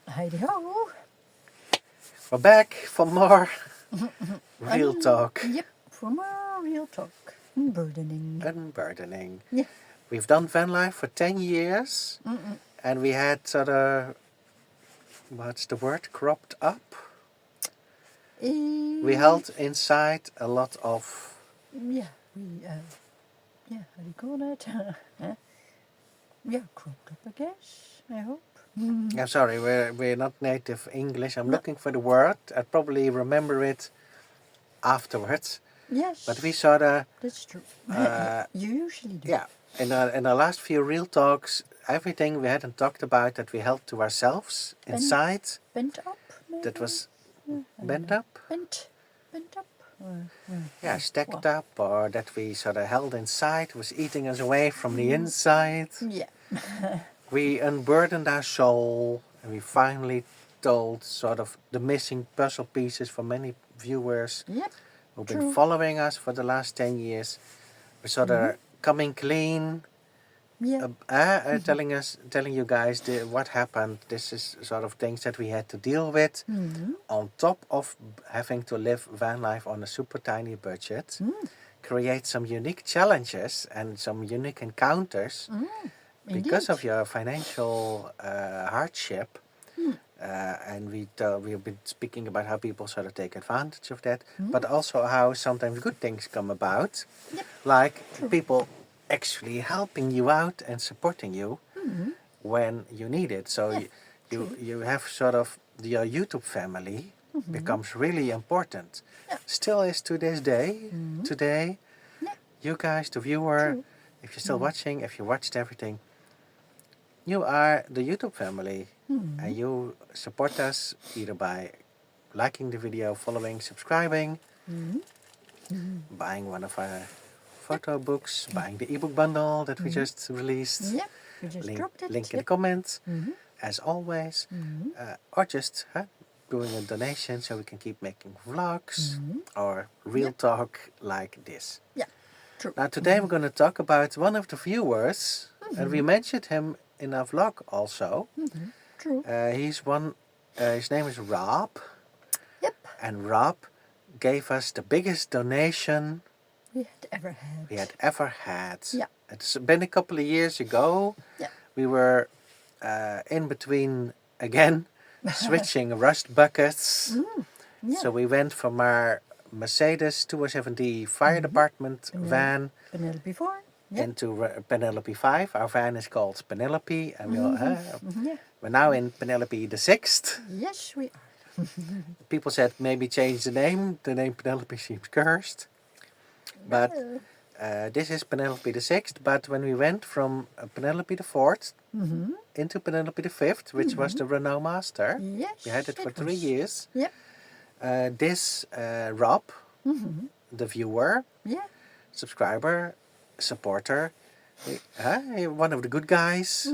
Heidi-ho. We're back for more real talk. Yep, for more real talk. Unburdening. Yeah. We've done van life for 10 years. And we had sort of, what's the word, cropped up? We held inside a lot of... Yeah, how do you call that? Yeah, cropped up, I guess, I hope. I'm sorry, we're not native English. I'm looking for the word. I'd probably remember it afterwards. Yes. But we sort of... That's true. You usually do. Yeah, in the last few real talks, everything we hadn't talked about that we held to ourselves inside. Bent up, maybe? That was bent up? Bent up. Yeah, stacked up, or that we sort of held inside, was eating us away from the inside. Yeah. We unburdened our soul, and we finally told sort of the missing puzzle pieces for many viewers who've been following us for the last 10 years. We're sort of coming clean, telling you guys what happened. This is sort of things that we had to deal with, on top of having to live van life on a super tiny budget, create some unique challenges and some unique encounters because of your financial hardship. And we've been speaking about how people sort of take advantage of that, but also how sometimes good things come about, like people actually helping you out and supporting you when you need it. So you have sort of your YouTube family becomes really important. Still is to this day. Today, you guys, the viewer, if you're still watching, if you watched everything, you are the YouTube family, and you support us either by liking the video, following, subscribing, buying one of our photo books, buying the ebook bundle that we just released, We just dropped it. link in the comments, as always, or just doing a donation so we can keep making vlogs or real talk like this. Yeah, true. Now today we're going to talk about one of the viewers, and we mentioned him in our vlog also. True. He's one, his name is Rob. Yep. And Rob gave us the biggest donation We had ever had. Yeah. It's been a couple of years ago. Yeah. We were in between, again, switching rust buckets. So we went from our Mercedes 270 fire department van Penelope 4. into Penelope 5. Our van is called Penelope, and we're now in Penelope the 6th. Yes, we are. People said maybe change the name. The name Penelope seems cursed. But this is Penelope the 6th. But when we went from Penelope the 4th into Penelope the 5th, which was the Renault Master, Yes, we had it for 3 years. Yep. This Rob, the viewer, subscriber, supporter, one of the good guys,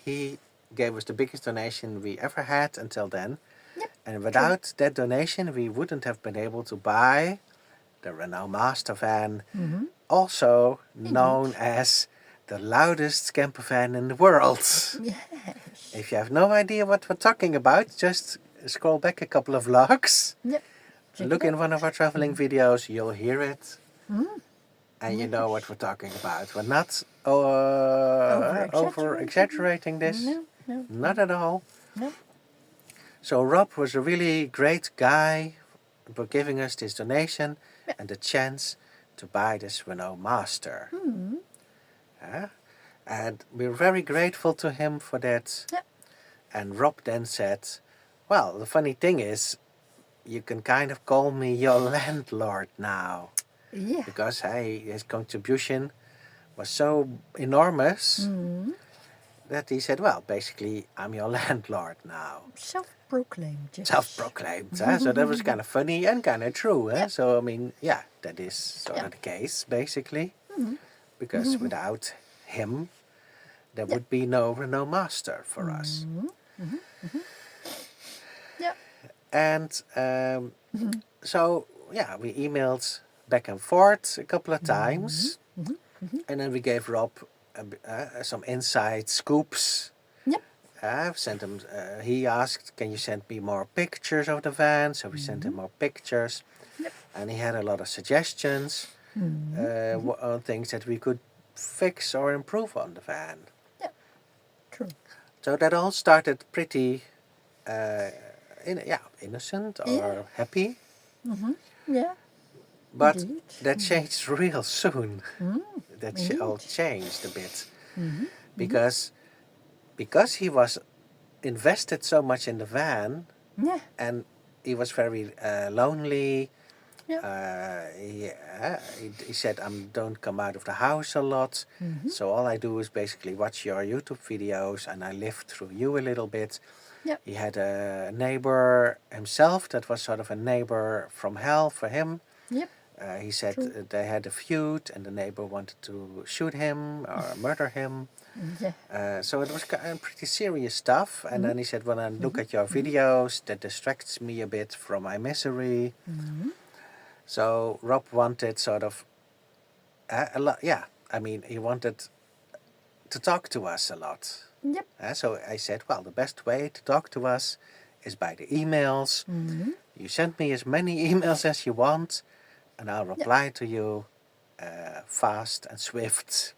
he gave us the biggest donation we ever had until then. And without that donation, we wouldn't have been able to buy the Renault Master van, also known as the loudest campervan in the world. Yes. If you have no idea what we're talking about, just scroll back a couple of vlogs. Yep. Look in one of our traveling videos, you'll hear it. And you know what we're talking about. We're not over-exaggerating this. No. Not at all. No. So Rob was a really great guy for giving us this donation and the chance to buy this Renault Master. And we're very grateful to him for that. And Rob then said, well, the funny thing is, you can kind of call me your landlord now. Yeah. Because his contribution was so enormous that he said, well, basically, I'm your landlord now. Self-proclaimed. Yes. Self-proclaimed. So that was kind of funny and kind of true. So, I mean, that is sort of the case, basically. Because without him, there would be no Renault Master for us. Yeah. And so, we emailed back and forth a couple of times. And then we gave Rob some inside scoops I've sent him. He asked, "Can you send me more pictures of the van?" So we sent him more pictures, Yep. and he had a lot of suggestions on things that we could fix or improve on the van. Yeah. True. So that all started pretty, innocent or Yeah. happy, Yeah. but Indeed. that changed real soon. That all Indeed. changed a bit because he was invested so much in the van, Yeah. and he was very lonely. Yeah. He said, don't come out of the house a lot. So all I do is basically watch your YouTube videos and I live through you a little bit. Yep. He had a neighbor himself that was sort of a neighbor from hell for him. Yep. He said True. they had a feud and the neighbor wanted to shoot him or murder him. Yeah. So it was pretty serious stuff. And then he said, when I look at your videos, that distracts me a bit from my misery. So Rob wanted sort of a lot. Yeah, I mean, he wanted to talk to us a lot. Yep. So I said, well, the best way to talk to us is by the emails. You send me as many emails as you want, and I'll reply to you fast and swift.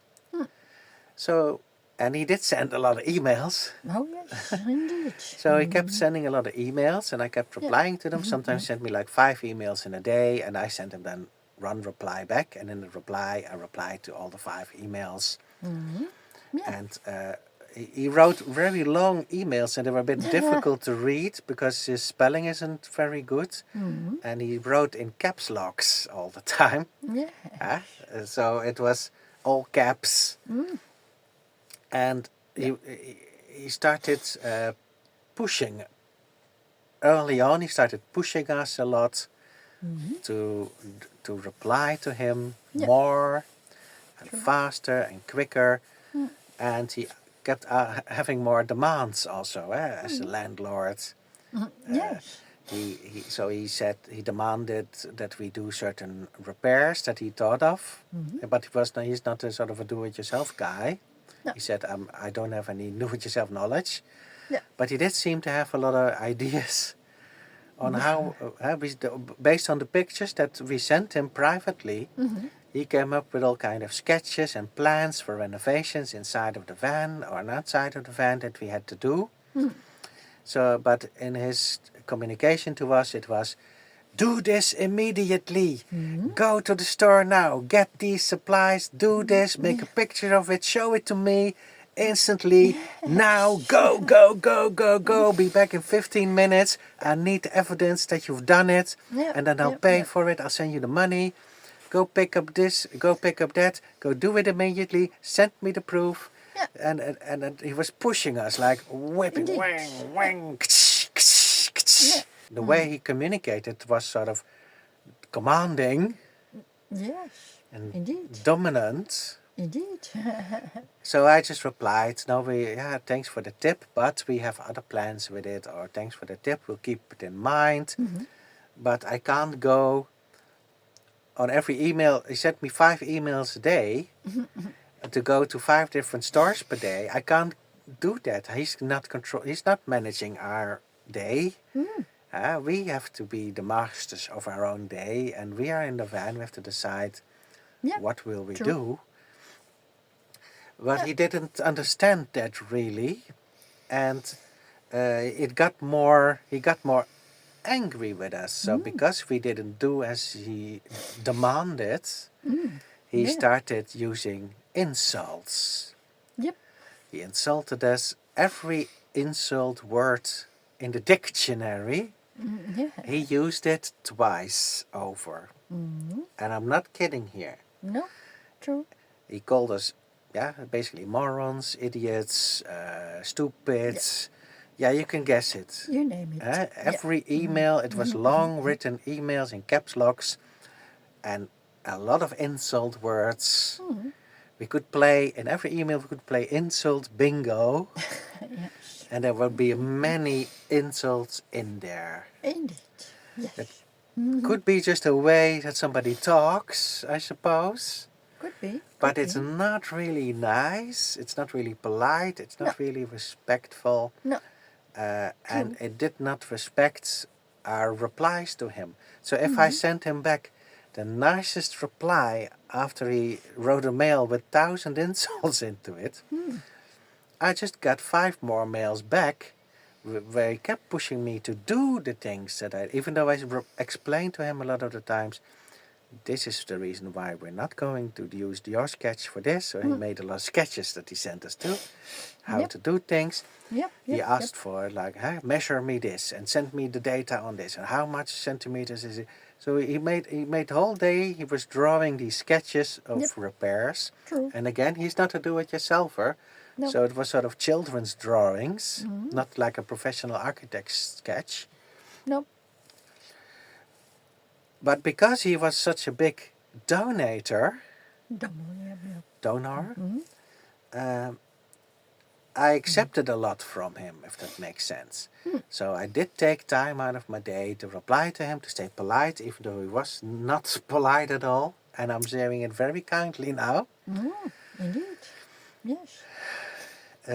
So, and he did send a lot of emails. Oh yes, indeed. So he kept sending a lot of emails, and I kept replying to them. Sometimes he sent me like 5 emails in a day, and I sent him then one reply back, and in the reply, I replied to all the 5 emails. Yeah. And he wrote very long emails, and they were a bit difficult to read because his spelling isn't very good. And he wrote in caps locks all the time. Yeah. So it was all caps. And he started pushing. Early on, he started pushing us a lot to reply to him more and faster and quicker. And he kept having more demands also as a landlord. Yes. So he said he demanded that we do certain repairs that he thought of, but he's not a sort of a do-it-yourself guy. No. He said, I don't have any do-it-yourself knowledge. Yeah. But he did seem to have a lot of ideas on how, based on the pictures that we sent him privately, he came up with all kind of sketches and plans for renovations inside of the van or outside of the van that we had to do. So, but in his communication to us, it was, do this immediately. Go to the store now. Get these supplies. Do this. Make a picture of it. Show it to me instantly. Now. Go, go, go, go, go. Be back in 15 minutes. I need the evidence that you've done it. And then I'll pay for it. I'll send you the money. Go pick up this. Go pick up that. Go do it immediately. Send me the proof. And he was pushing us like whipping. Wang, wang. The way he communicated was sort of commanding Yes. and Indeed. dominant. Indeed. So I just replied, no, thanks for the tip, but we have other plans with it, or thanks for the tip, we'll keep it in mind. But I can't go on every email. He sent me 5 emails a day to go to 5 different stores per day. I can't do that. He's not managing our day. We have to be the masters of our own day, and we are in the van. We have to decide what will we do. But he didn't understand that really, and he got more angry with us. So because we didn't do as he demanded, he started using insults. Yep. He insulted us. Every insult word in the dictionary, he used it twice over. And I'm not kidding here. No. True. He called us, basically morons, idiots, stupids. Yeah, you can guess it. You name it. Every email, it was long written emails in caps locks and a lot of insult words. We could play, in every email we could play insult bingo. Yes. And there would be many insults in there. Indeed. Yes. It could be just a way that somebody talks, I suppose. Could be. But Could it's be. not really nice. It's not really polite. It's not really respectful. No. And it did not respect our replies to him. So if I sent him back the nicest reply after he wrote a mail with 1,000 insults into it, I just got 5 more mails back where he kept pushing me to do the things that even though I explained to him a lot of the times, this is the reason why we're not going to use your sketch for this. So he made a lot of sketches that he sent us to, how to do things. He asked for, like, hey, measure me this and send me the data on this and how much centimeters is it. So he made the whole day, he was drawing these sketches of repairs. True. And again, he's not a do-it-yourselfer. No. So it was sort of children's drawings, not like a professional architect's sketch. No. But because he was such a big donor, I accepted a lot from him, if that makes sense. So I did take time out of my day to reply to him, to stay polite, even though he was not polite at all. And I'm saying it very kindly now. Indeed. Yes.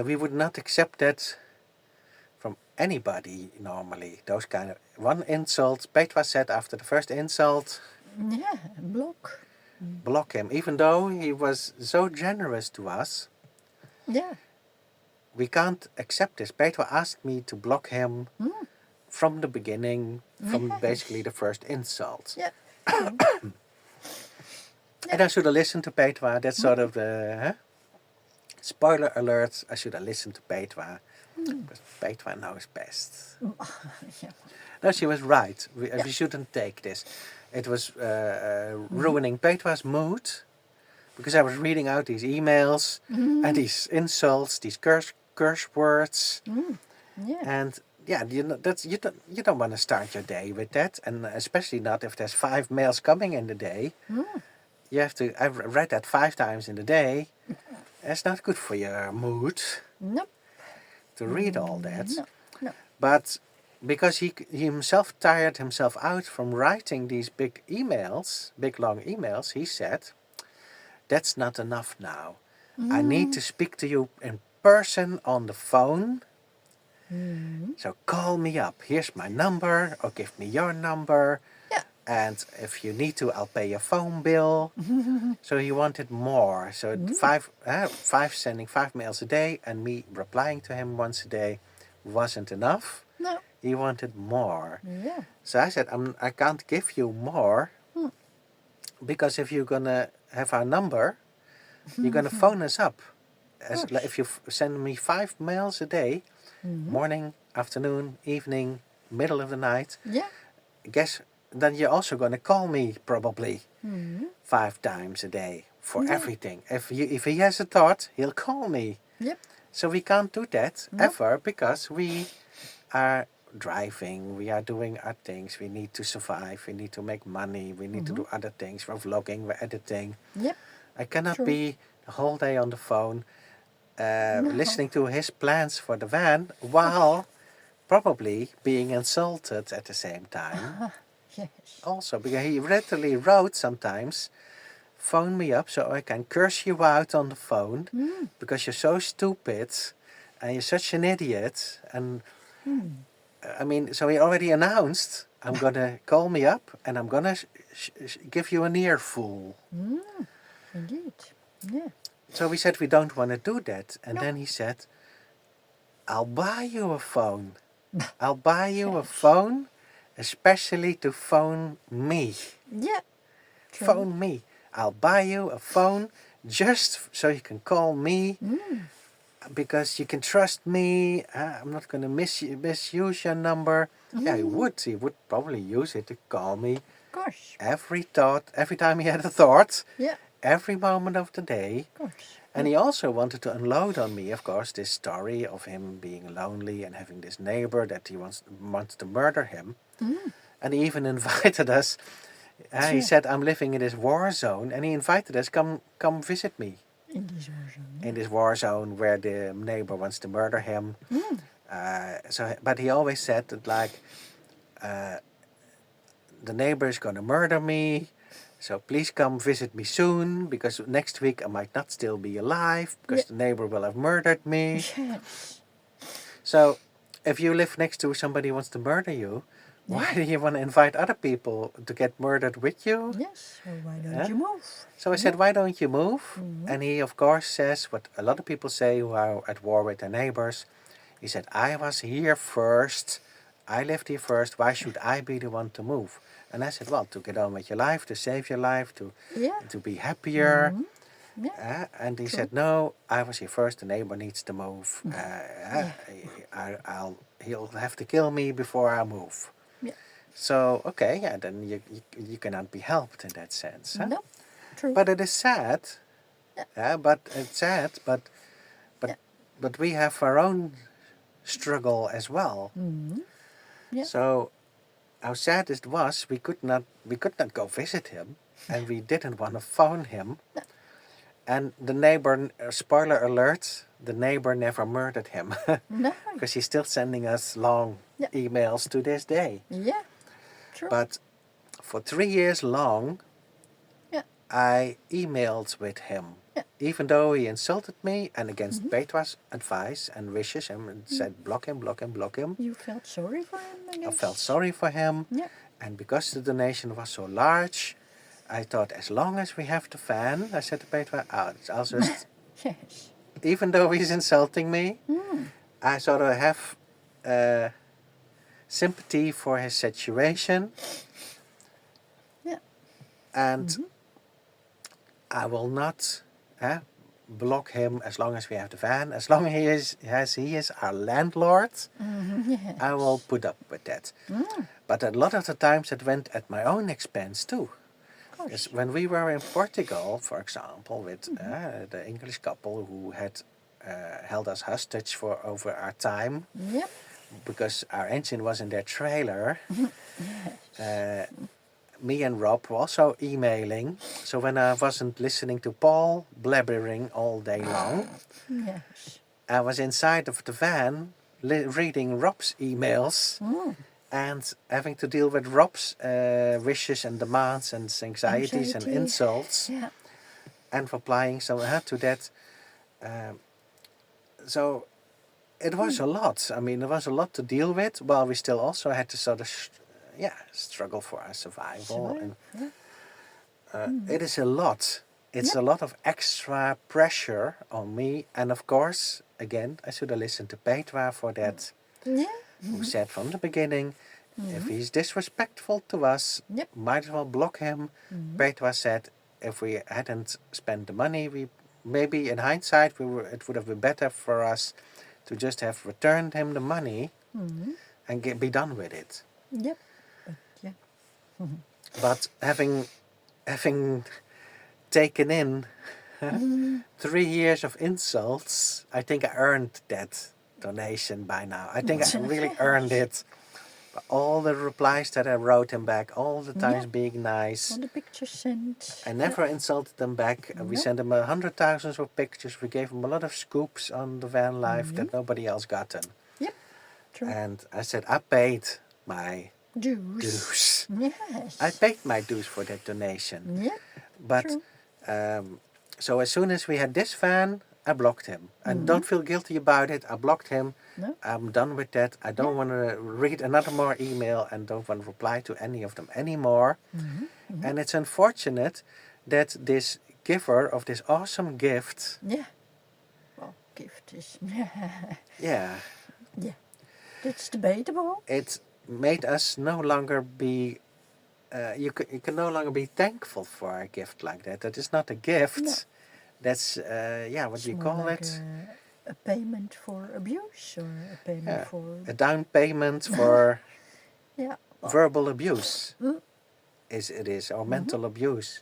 We would not accept that from anybody normally. Those kind of one insult. Petra said after the first insult, block him. Even though he was so generous to us, we can't accept this. Petra asked me to block him from the beginning, from basically the first insult. And I should have listened to Petra. That's sort of the spoiler alert. I should have listened to Petra. Because Petra knows best. No, she was right. We shouldn't take this. It was ruining Petra's mood. Because I was reading out these emails and these insults, these curse words. And you don't want to start your day with that. And especially not if there's 5 mails coming in the day. You have to, I've read that 5 times in the day. It's not good for your mood. Nope. To read all that. No. But because he himself tired himself out from writing these big long emails, he said, that's not enough now. I need to speak to you in person on the phone. So call me up. Here's my number, or give me your number. And if you need to, I'll pay your phone bill. So he wanted more. So sending 5 mails a day and me replying to him once a day wasn't enough. No. He wanted more. So I said, I can't give you more. Because if you're going to have our number, you're going to phone us up. If you send me 5 mails a day, morning, afternoon, evening, middle of the night, then you're also going to call me probably 5 times a day for everything. If he has a thought, he'll call me. So we can't do that ever because we are driving, we are doing our things, we need to survive, we need to make money, we need to do other things, we're vlogging, we're editing. I cannot be the whole day on the phone listening to his plans for the van while probably being insulted at the same time. Also, because he readily wrote sometimes, phone me up so I can curse you out on the phone because you're so stupid and you're such an idiot. And I mean, so he already announced, I'm going to call me up and I'm going to give you an earful. Indeed. So we said we don't want to do that. And then he said, I'll buy you a phone. I'll buy you a phone. Especially to phone me. Phone me. I'll buy you a phone just so you can call me. Because you can trust me. I'm not going to misuse your number. He would. He would probably use it to call me. Of course. Every time he had a thought. Every moment of the day. Of course. And he also wanted to unload on me, of course, this story of him being lonely and having this neighbor that he wants to murder him. And he even invited us. He said, I'm living in this war zone. And he invited us, come visit me. In this war zone. In this war zone where the neighbor wants to murder him. But he always said that, like, the neighbor is going to murder me. So please come visit me soon, because next week I might not still be alive, because the neighbor will have murdered me. Yes. So if you live next to somebody who wants to murder you, why do you want to invite other people to get murdered with you? Yes, so why don't you move? So I said, why don't you move? Mm-hmm. And he, of course, says what a lot of people say who are at war with their neighbors. He said, I was here first. I lived here first. Why should I be the one to move? And I said, well, to get on with your life, to save your life, to be happier. Mm-hmm. Yeah. And he True. said, no, I was here first. The neighbor needs to move. He'll have to kill me before I move. Yeah. So, okay, then you cannot be helped in that sense. Huh? No. True. But it is sad. Yeah. But it's sad. But we have our own struggle as well. Mm-hmm. Yeah. So, how sad it was, we could not go visit him, and we didn't want to phone him. No. And the neighbor, spoiler alert, the neighbor never murdered him. No. Because he's still sending us long emails to this day. Yeah. True. But for 3 years long, I emailed with him. Yeah. Even though he insulted me, and against Petra's advice and wishes, and said block him, block him, block him. You felt sorry for him, I guess? I felt sorry for him. Yeah. And because the donation was so large, I thought, as long as we have the van, I said to Petra, I'll just, Yes. even though he's insulting me, I sort of have sympathy for his situation. Yeah. And I will not block him as long as we have the van. As long as he is our landlord, Yes. I will put up with that. But a lot of the times it went at my own expense too. Because when we were in Portugal, for example, with the English couple who had held us hostage for over our time, Yep. because our engine was in their trailer, me and Rob were also emailing. So when I wasn't listening to Paul blabbering all day long, Yes. I was inside of the van reading Rob's emails and having to deal with Rob's wishes and demands and anxieties and insults, and replying to that. So it was a lot. I mean, there was a lot to deal with, while we still also had to sort of struggle for our survival. And it is a lot. It's a lot of extra pressure on me. And of course, again, I should have listened to Petra for that. Yeah. Who said from the beginning, if he's disrespectful to us, might as well block him. Petra said, if we hadn't spent the money, maybe in hindsight it would have been better for us to just have returned him the money and be done with it. Yep. But having taken in 3 years of insults, I think I earned that donation by now. I think I really earned it. All the replies that I wrote him back, all the times being nice. All the pictures sent. I never insulted them back. We sent him 100,000 of pictures. We gave him a lot of scoops on the van life that nobody else gotten. Yep. True. And I said, I paid my dues. Yes. I paid my dues for that donation. Yep. But so as soon as we had this van, I blocked him. And don't feel guilty about it. I blocked him. No. I'm done with that. I don't want to read another more email and don't want to reply to any of them anymore. And it's unfortunate that this giver of this awesome gift... Yeah. Well, gift is... yeah. Yeah. It's debatable. It made us no longer be... you can no longer be thankful for a gift like that. That is not a gift. No. That's, what do you call like it? A payment for abuse, or a payment for... A down payment for Well, verbal abuse. It is, or mental abuse.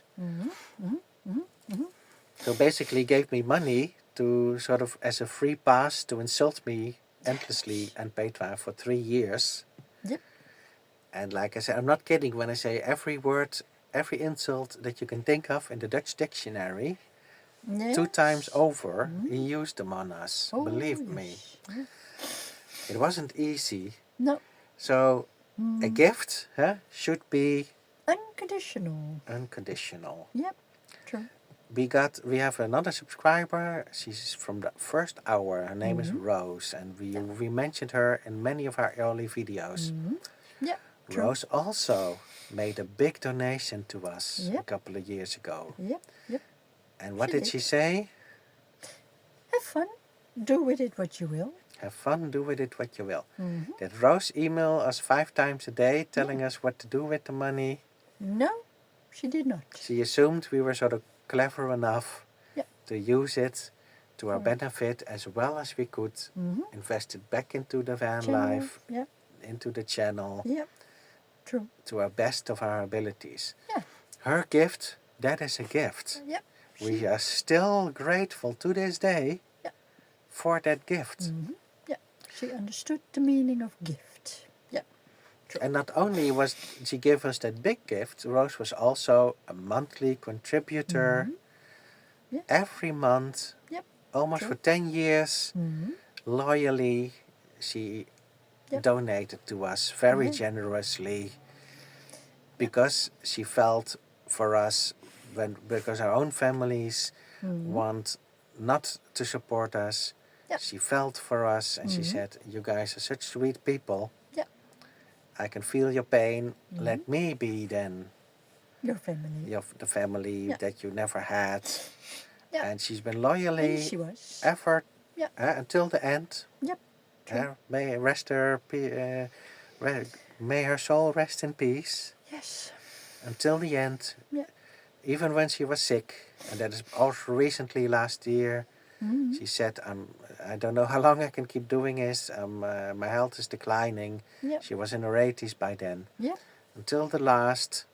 So basically gave me money to sort of as a free pass to insult me endlessly and Petra for 3 years. Yep. And like I said, I'm not kidding when I say every word, every insult that you can think of in the Dutch dictionary, 2 times over, he used them on us. Believe me. It wasn't easy. No. So a gift should be Unconditional. Unconditional. Yep, true. We have another subscriber. She's from the first hour. Her name is Rose, and we mentioned her in many of our early videos. Yep, true. Rose also made a big donation to us a Yep. couple of years ago. Yep, yep. And what She did did. she say? Have fun. Do with it what you will. Have fun, do with it what you will. Did Rose email us 5 times a day telling us what to do with the money? No, she did not. She assumed we were sort of clever enough Yep. to use it to our benefit as well as we could. Invest it back into the van Channel. life, Yep, into the channel, yep. True. to our best of our abilities. Yeah. Her gift, that is a gift. Yep. We are still grateful to this day for that gift. Yeah. She understood the meaning of gift. Yeah. True. And not only was she give us that big gift, Rose was also a monthly contributor Yeah. every month, Yep. almost True. for 10 years. Loyally, she donated to us very generously because she felt for us, because our own families want not to support us. Yep. She felt for us and she said, you guys are such sweet people. Yep. I can feel your pain. Let me be then Your family. the family that you never had. Yep. And she's been And loyally she was. ever Yep. until the end. Yep. True. May her soul rest in peace Yes. until the end. Yeah. Even when she was sick, and that is also recently last year, she said, I don't know how long I can keep doing this. My health is declining. Yep. She was in her 80s by then. Yep. Until the last,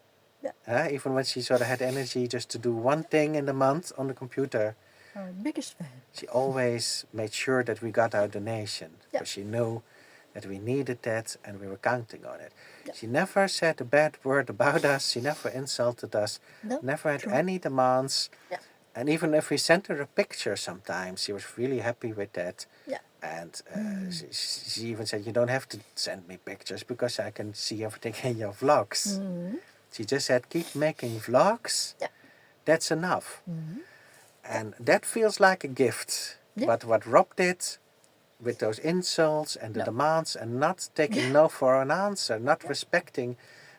Yeah. even when she sort of had energy just to do one thing in the month on the computer, Our biggest fan. she always made sure that we got our donation, because she knew that we needed that and we were counting on it. Yeah. She never said a bad word about us. She never insulted us. No. Never had True. any demands. Yeah. And even if we sent her a picture sometimes, she was really happy with that. Yeah. And she even said, you don't have to send me pictures because I can see everything in your vlogs. She just said, keep making vlogs. Yeah. That's enough. And that feels like a gift. Yeah. But what Rob did with those insults and the demands and not taking no for an answer, not respecting,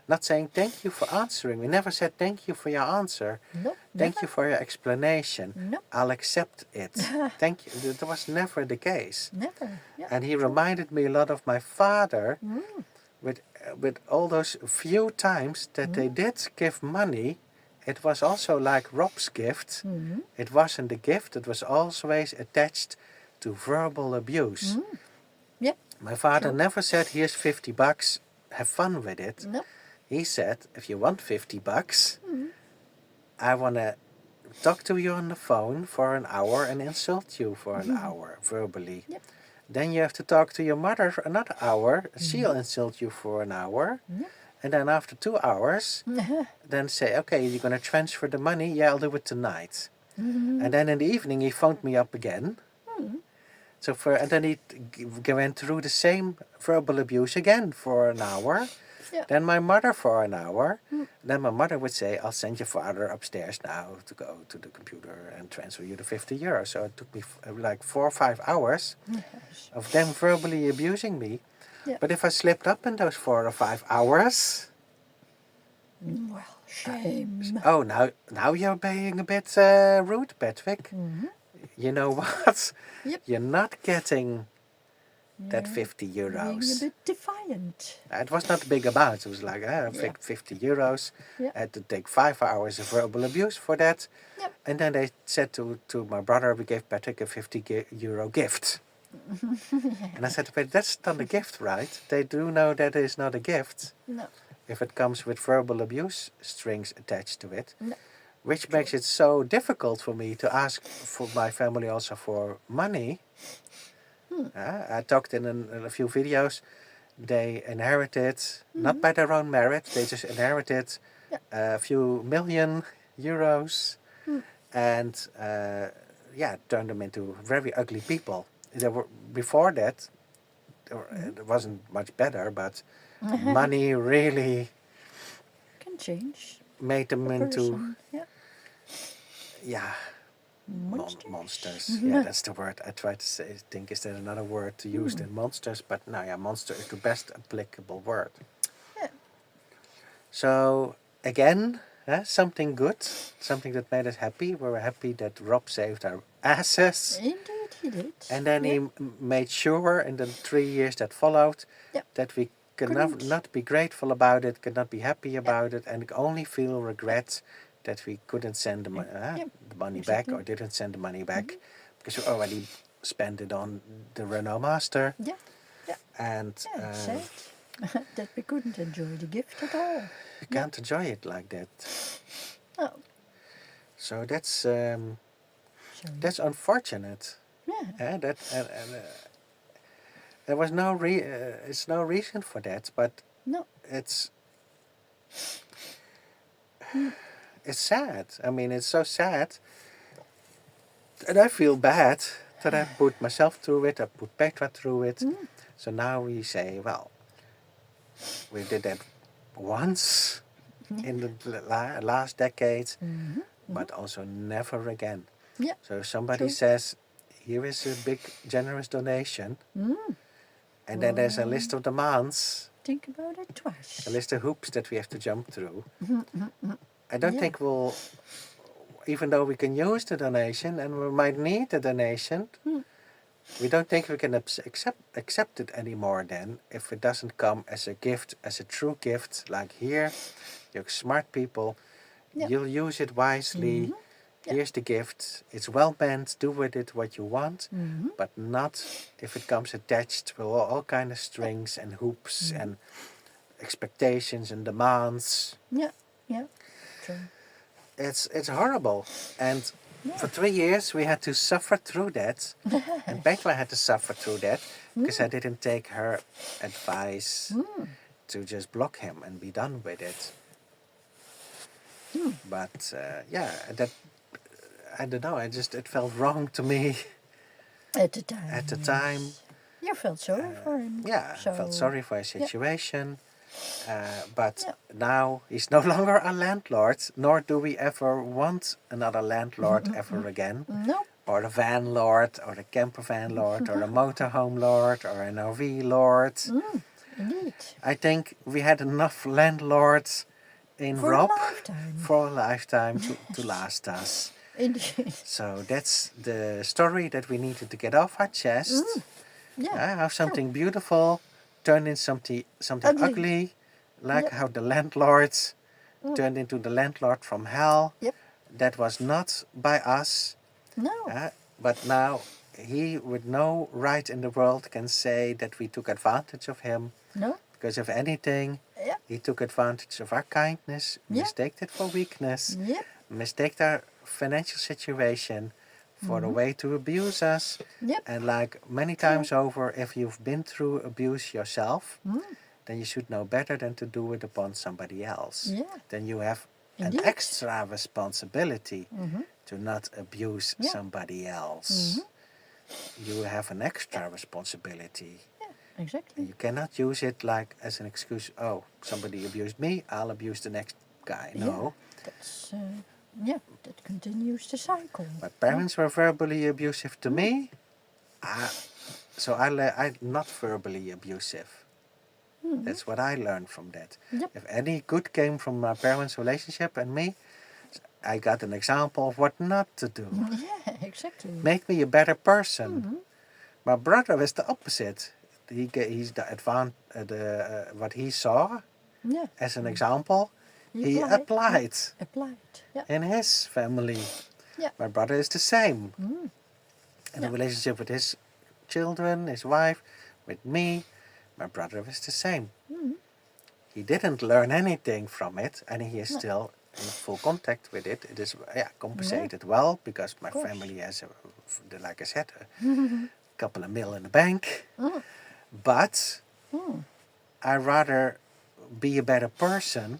not saying thank you for answering. We never said thank you for your answer. No. Thank you for your explanation. No. I'll accept it. Thank you. That was never the case. Never. Yeah. And he reminded me a lot of my father with all those few times that they did give money. It was also like Rob's gift. It wasn't a gift. It was always attached to verbal abuse. Yep. My father never said, here's $50, have fun with it. No. He said, if you want $50, I want to talk to you on the phone for an hour and insult you for an hour verbally. Yep. Then you have to talk to your mother for another hour. She'll insult you for an hour. And then after 2 hours, then say, okay, you're going to transfer the money. Yeah, I'll do it tonight. And then in the evening, he phoned me up again. And then he went through the same verbal abuse again for an hour. Yeah. Then my mother for an hour. Then my mother would say, I'll send your father upstairs now to go to the computer and transfer you the €50. So it took me like 4 or 5 hours of them verbally abusing me. Yeah. But if I slipped up in those 4 or 5 hours, Well, shame. oh, now you're being a bit rude, Patrick. You know what? Yep. You're not getting that Yeah. €50. Being a bit defiant. It was not a big amount. It was like €50. Yeah. I had to take 5 hours of verbal abuse for that. Yep. And then they said to my brother, we gave Patrick a €50 gift. And I said to Patrick, that's not a gift, right? They do know that is not a gift No. if it comes with verbal abuse strings attached to it. No. Which makes it so difficult for me to ask for my family also for money. I talked in a few videos. They inherited, not by their own merit, they just inherited a few million euros and turned them into very ugly people. Before that, it wasn't much better, but money really can change made them a into person. Yeah. yeah Monsters. monsters. Yeah, that's the word I try to say. Think is there another word to use than monsters? But no, yeah, monster is the best applicable word. Yeah. So again, something good, something that made us happy. We were happy that Rob saved our asses. Indeed, he did. And then yeah. he made sure in the 3 years that followed Yeah. that we could Couldn't. not be grateful about it, could not be happy about it, and only feel regret that we couldn't send the money back Exactly. or didn't send the money back because we already spent it on the Renault Master. Yeah. Yeah. And Yeah, it's sad that we couldn't enjoy the gift at all. we can't enjoy it like that. Oh, So that's sorry. unfortunate. Yeah. There was it's no reason for that, but No. it's sad. I mean, it's so sad that I feel bad that I put myself through it, I put Petra through it. So now we say, well, we did that once in the last decades, but also never again. Yeah. So if somebody True. says, here is a big generous donation, and then there's a list of demands, Think about it twice. a list of hoops that we have to jump through. I don't Yeah. think we'll, even though we can use the donation and we might need the donation, we don't think we can accept it anymore then if it doesn't come as a gift, as a true gift, like here, you're smart people, Yeah. you'll use it wisely, Yeah. here's the gift, it's well meant, do with it what you want, but not if it comes attached with all kind of strings and hoops and expectations and demands. Yeah. Yeah. True. It's horrible. And Yeah. for 3 years we had to suffer through that. And Petra had to suffer through that because I didn't take her advice to just block him and be done with it. But that I don't know. It felt wrong to me At the time. at the yes. time. You felt sorry for him. Yeah, So, I felt sorry for his situation. But Yeah. now he's no longer a landlord, nor do we ever want another landlord ever again. No. Or a van lord, or a campervan lord, or a motorhome lord, or an RV lord. Indeed. I think we had enough landlords in For Rob a lifetime. for a lifetime to last us. Indeed. So that's the story that we needed to get off our chest. Yeah. How something beautiful turned into something ugly, like Yep. how the landlords turned into the landlord from hell. Yep. That was not by us. No. But now he, with no right in the world, can say that we took advantage of him. No. Because if anything, Yeah. he took advantage of our kindness, mistaked it for weakness, Yep. mistaked our financial situation for a way to abuse us. Yep. And like many times over, if you've been through abuse yourself, then you should know better than to do it upon somebody else. Yeah. Then you have Indeed. an extra responsibility to not abuse somebody else. You have an extra responsibility. Yeah, exactly. You cannot use it like as an excuse, oh, somebody abused me, I'll abuse the next guy. No. That's, that continues the cycle. My parents were verbally abusive to me, so I'm not verbally abusive. That's what I learned from that. Yep. If any good came from my parents' relationship and me, I got an example of what not to do. Yeah, exactly. Make me a better person. My brother was the opposite. He's the what he saw as an example, he applied Yeah. in his family. Yeah. My brother is the same. In the relationship with his children, his wife, with me, my brother was the same. He didn't learn anything from it, and he is still in full contact with it. It is compensated well because my family has, like I said, a couple of mil in the bank. But I rather be a better person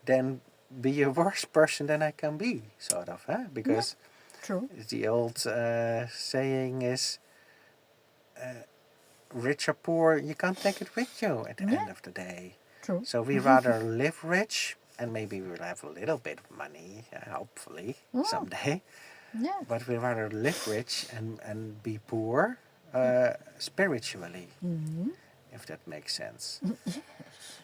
than be a worse person than I can be, sort of, because True. the old saying is, rich or poor, you can't take it with you at the end of the day. True. true. So we rather live rich and maybe we'll have a little bit of money, hopefully, someday. Yeah. But we rather live rich and be poor spiritually, if that makes sense. Yes,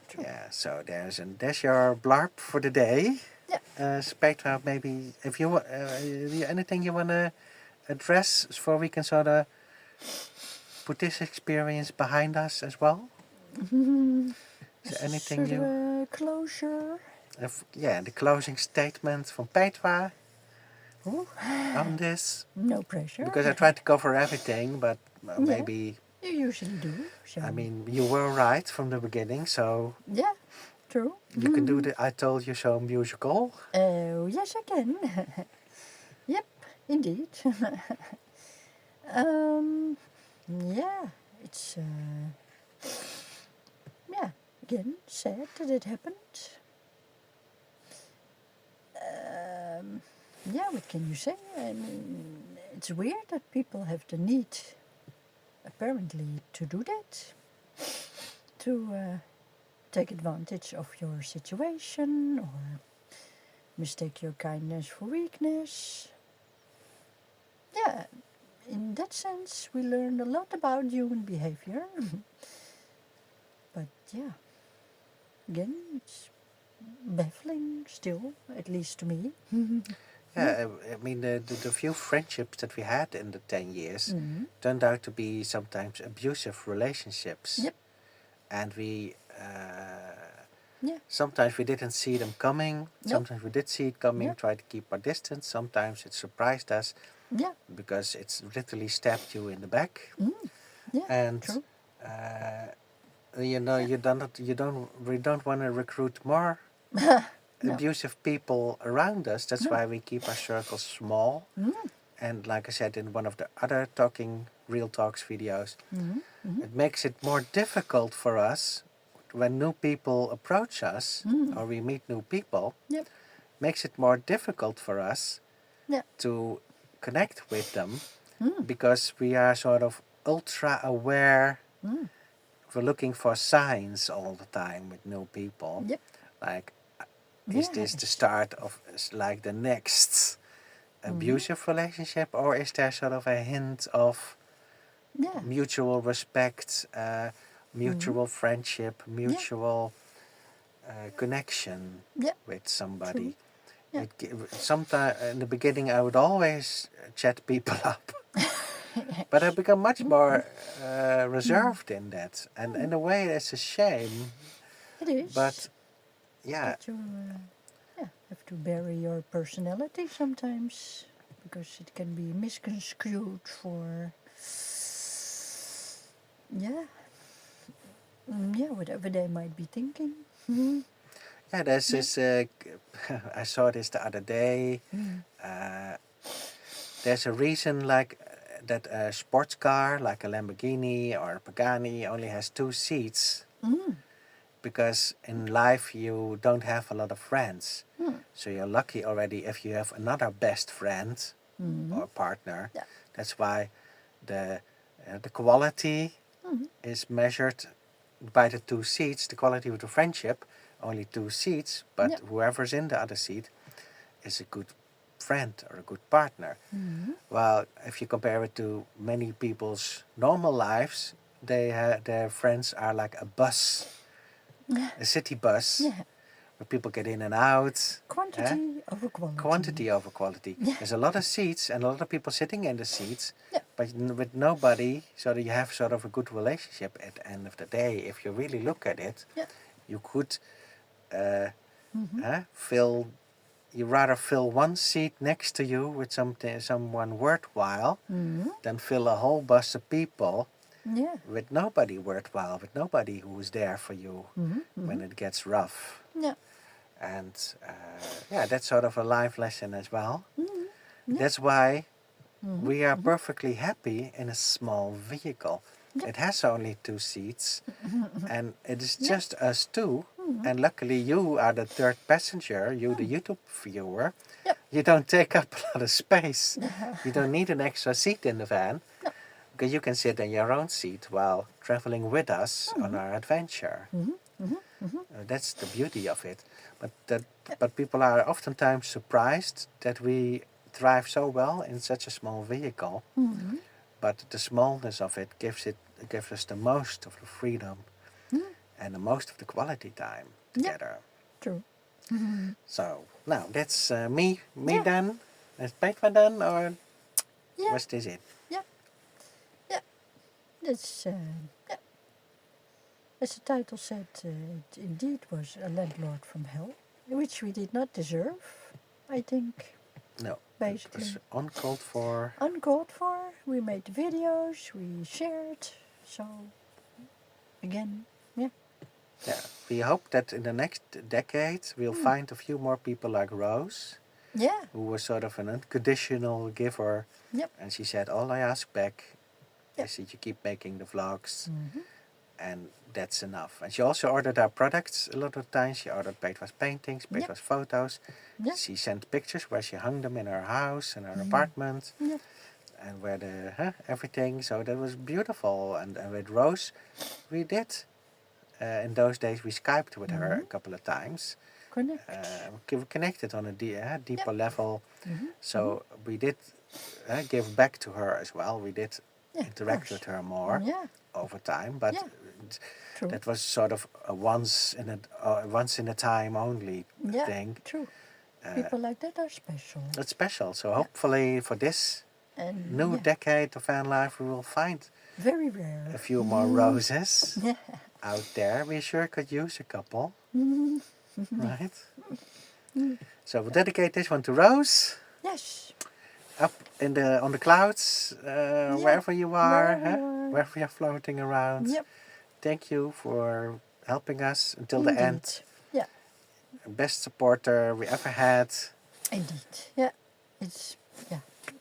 true. Yeah, so there's your blarb for the day. Yeah. Petra, maybe if you anything you want to address before we can sort of put this experience behind us as well? Is there anything sort of a closure? the closing statement from Petra Ooh. on this? No pressure. Because I tried to cover everything, but maybe... You usually do. So. I mean, you were right from the beginning, so... Yeah, true. You can do the I Told You So musical. Oh, yes, I can. Yep, indeed. Yeah, it's, yeah, again, sad that it happened. Yeah, what can you say? I mean, it's weird that people have the need, apparently, to do that. To take advantage of your situation or mistake your kindness for weakness. Yeah, in that sense, we learned a lot about human behavior. But yeah, again, it's baffling still, at least to me. Yeah, I mean, the few friendships that we had in the 10 years turned out to be sometimes abusive relationships. Yep. And we... Yeah. Sometimes we didn't see them coming. Nope. Sometimes we did see it coming, Yep. tried to keep our distance. Sometimes it surprised us Yeah. because it's literally stabbed you in the back. Yeah. And true. you know, we don't want to recruit more No. abusive people around us. That's why we keep our circles small. And like I said in one of the other Real Talks videos, it makes it more difficult for us when new people approach us or we meet new people. Yep. Makes it more difficult for us Yeah. to connect with them because we are sort of ultra aware. We're looking for signs all the time with new people. Yep. Like, is this the start of like the next abusive relationship, or is there sort of a hint of mutual respect, mutual friendship, mutual connection with somebody? Yeah. Sometimes in the beginning I would always chat people up. But I become much more reserved in that. And in a way it's a shame. It is. But yeah. But you have to bury your personality sometimes, because it can be misconstrued for, whatever they might be thinking. Yeah, there's this, I saw this the other day. There's a reason like that a sports car, like a Lamborghini or a Pagani, only has 2 seats. Because in life you don't have a lot of friends. So you're lucky already if you have another best friend or partner. Yeah. That's why the quality is measured by the 2 seats. The quality of the friendship, only 2 seats, but whoever's in the other seat is a good friend or a good partner. Well, if you compare it to many people's normal lives, their friends are like a bus. A city bus, where people get in and out. Quantity over quality. Quantity over quality. There's a lot of seats and a lot of people sitting in the seats, Yeah. but with nobody, so that you have sort of a good relationship at the end of the day. If you really look at it, you could you rather fill one seat next to you with someone worthwhile than fill a whole bus of people with nobody worthwhile, with nobody who is there for you when it gets rough. Yeah. And that's sort of a life lesson as well. That's why we are perfectly happy in a small vehicle. It has only 2 seats and it is just us two. And luckily you are the third passenger, you the YouTube viewer. You don't take up a lot of space. You don't need an extra seat in the van. Because you can sit in your own seat while traveling with us on our adventure. That's the beauty of it. But people are oftentimes surprised that we drive so well in such a small vehicle. But the smallness of it gives us the most of the freedom and the most of the quality time together. True. So now that's me Yeah. done. Is Petra done, or Yeah. was this it? Yeah. That's, yeah. As the title said, it indeed was a landlord from hell, which we did not deserve, I think. No. Basically. It was uncalled for. Uncalled for. We made videos, we shared. So, again, yeah. Yeah. We hope that in the next decade we'll find a few more people like Rose, Yeah. who was sort of an unconditional giver. Yep. And she said, all I ask back Yep. is that you keep making the vlogs. And that's enough. And she also ordered our products a lot of times. She ordered Petra's paintings, Petra's photos. Yep. She sent pictures where she hung them in her house, in her apartment, Yep. and where everything. So that was beautiful. And with Rose, we did. In those days, we Skyped with her a couple of times. We connected on a deeper level. So we did give back to her as well. We did interact with her more over time, but that was sort of a once in a time only thing. True. People like that are special. It's special. So hopefully for this And new decade of van life, we will find very rare. a few more Roses out there. We sure could use a couple, right? So we'll dedicate this one to Rose. Yes. Up on the clouds, wherever you are, wherever you're floating around. Yep. Thank you for helping us until the end. Yeah. Best supporter we ever had. Indeed. Yeah.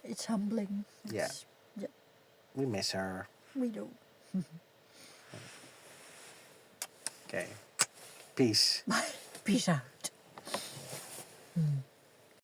It's humbling. Yeah. We miss her. We do. Okay. Peace. Peace out.